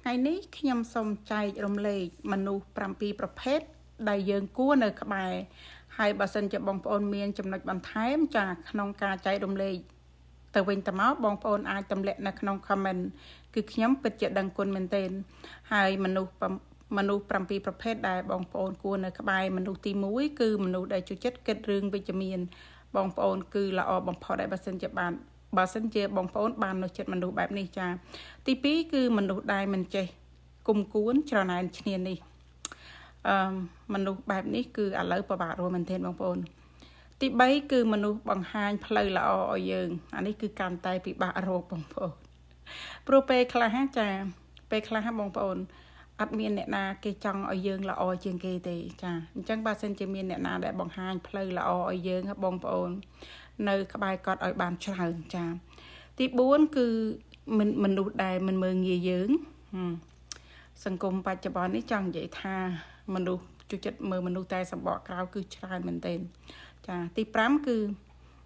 ថ្ងៃនេះខ្ញុំសូមចែករំលែកមនុស្ស7ប្រភេទដែលយើងគួរនៅក្បែរហើយបើសិនជាបងប្អូនមានចំណុចបន្ថែមចាក្នុងការចែករំលែកទៅវិញទៅមកបងប្អូនអាចទម្លាក់នៅក្នុង comment គឺខ្ញុំពិតជាដឹងគុណមែនទែនហើយមនុស្ស7ប្រភេទដែលបងប្អូនគួរនៅក្បែរមនុស្សទី1គឺមនុស្សដែលជួយចិត្តគិតរឿងវិជ្ជមានបងប្អូនគឺល្អបំផុតហើយបើសិនជាបងប្អូនបាននៅចិត្តមនុស្សបែបនេះចាទី2គឺមនុស្សដែលមិនចេះគុំគួនច្រណែនឈ្នានីសមនុស្សបែបនេះគឺឥឡូវពិបាករស់មែនទែនបងប្អូនទី3គឺមនុស្សបង្ហាញផ្លូវល្អឲ្យយើងអានេះគឺកាន់តែពិបាករកបងប្អូនព្រោះពេលខ្លះចាពេលខ្លះបងប្អូនអត់មានអ្នកណាគេចង់ឲ្យយើងល្អជាងគេទេចាអញ្ចឹងបើសិនជាមានអ្នកណាដែលបង្ហាញផ្លូវល្អឲ្យយើងបងប្អូននៅក្បែរគាត់ឲ្យបានច្រើនចាទី4គឺមនុស្សដែលមិនមើលងាយយើងសង្គមបច្ចុប្បន្ននេះចង់និយាយថាមនុស្សជួយចិត្តមើលមនុស្សតែសម្បកក្រៅគឺច្រើនមែនទែនចាទី5គឺ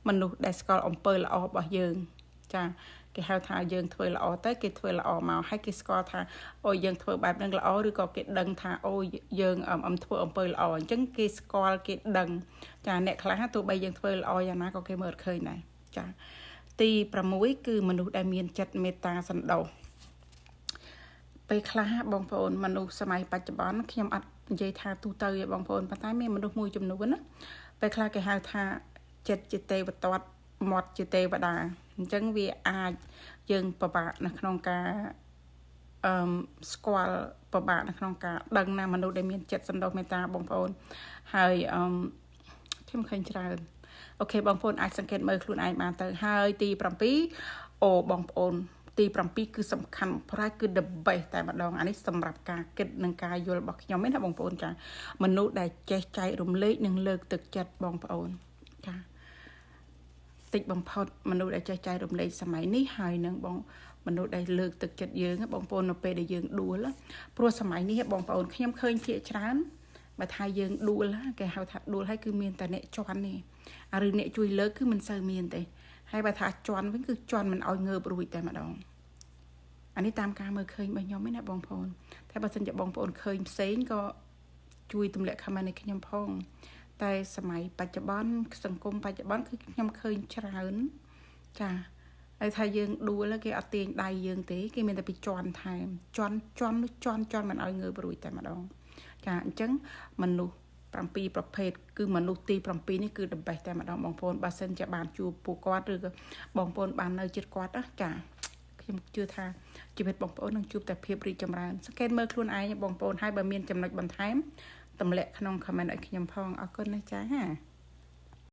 មនុស្សដែលស្គាល់អំពើល្អរបស់យើងចាគេហៅថាយើងធ្វើល្អទៅគេធ្វើល្អមកហើយគេស្គាល់ថាអូយើងធ្វើបែបហ្នឹងល្អឬក៏គេដឹងថាអូយើងធ្វើអំពើល្អអញ្ចឹងគេស្គាល់គេដឹងចាអ្នកខ្លះទោះបីយើងធ្វើល្អយ៉ាងណាក៏គេមើលឃើញដែរចាទី6គឺមនុស្សដែលមានចិត្តមេត្តាសន្តោសពេលខ្លះបងប្អូនមនុស្សសម័យបច្ចុប្បន្នខ្ញុំអត់និយាយថាទូទៅទេបងប្អូនប៉ុន្តែមានមនុស្សមួយចំនួនណាពេលខ្លះគេហៅថាចិត្តជាទេវទត្តមាត់ជាទេវតាអញ្ចឹងវាអាចយើងពិបាកនៅក្នុងការស្គាល់ពិបាកនៅក្នុងការដឹងណាមនុស្សដែលមានចិត្តសន្តោសមេត្តាបងប្អូនហើយខ្ញុំឃើញច្រើនអូខេបងប្អូនអាចសង្កេតមើលខ្លួនឯងបានទៅហើយទី7អូបងប្អូនទី7គឺសំខាន់ប្រាគឺ the best តែម្ដងអានេះសម្រាប់ការគិតនិងការយល់របស់ខ្ញុំឯណាបងប្អូនចាមនុស្សដែលចេះចែករំលែកនិងលើកទឹកចិត្តបងប្អូនចាតិចបំផុតមនុស្សដែលចេះចែករំលែកសម័យនេះហើយនឹងមនុស្សដែលលើកទឹកចិត្តយើងបងប្អូននៅពេលដែលយើងដួលព្រោះសម័យនេះបងប្អូនខ្ញុំឃើញភាគច្រើនបើថាយើងដួលគេហៅថាដួលហើយគឺមានតែអ្នកជន់នេះឬអ្នកជួយលើកគឺមិនសូវមានទេហើយបើថាជន់វិញគឺជន់មិនឲ្យងើបរួចតែម្ដងអានេះតាមការមើលឃើញរបស់ខ្ញុំឯណាបងប្អូនតែបើសិនជាបងប្អូនឃើញផ្សេងក៏ជួយទម្លាក់ comment ឲ្យខ្ញុំផងតែសម័យបច្ចុប្បន្នសង្គមបច្ចុប្បន្នគឺខ្ញុំឃើញច្រើនចាហើយថាយើងដួលគេអត់ទាញដៃយើងទេគេមានតែពីជន់ថែមជន់មិនឲ្យងើបរួចតែម្ដងចាអញ្ចឹងមនុស្ស7ប្រភេទគឺមនុស្សទី7នេះគឺ the best តែម្ដងបងប្អូនបើសិនជាបានជួបពួកគាត់ឬក៏បងប្អូនបាននៅជិតគាត់ចាខ្ញុំជឿថាជីវិតបងប្អូននឹងជួបតែភាពរីកចម្រើនសង្កេតមើលខ្លួនឯងបងប្អូនហើយបើមានចំណុចបន្ថែមទម្លាក់ក្នុង comment ឲ្យខ្ញុំផងអរគុណណាស់ចា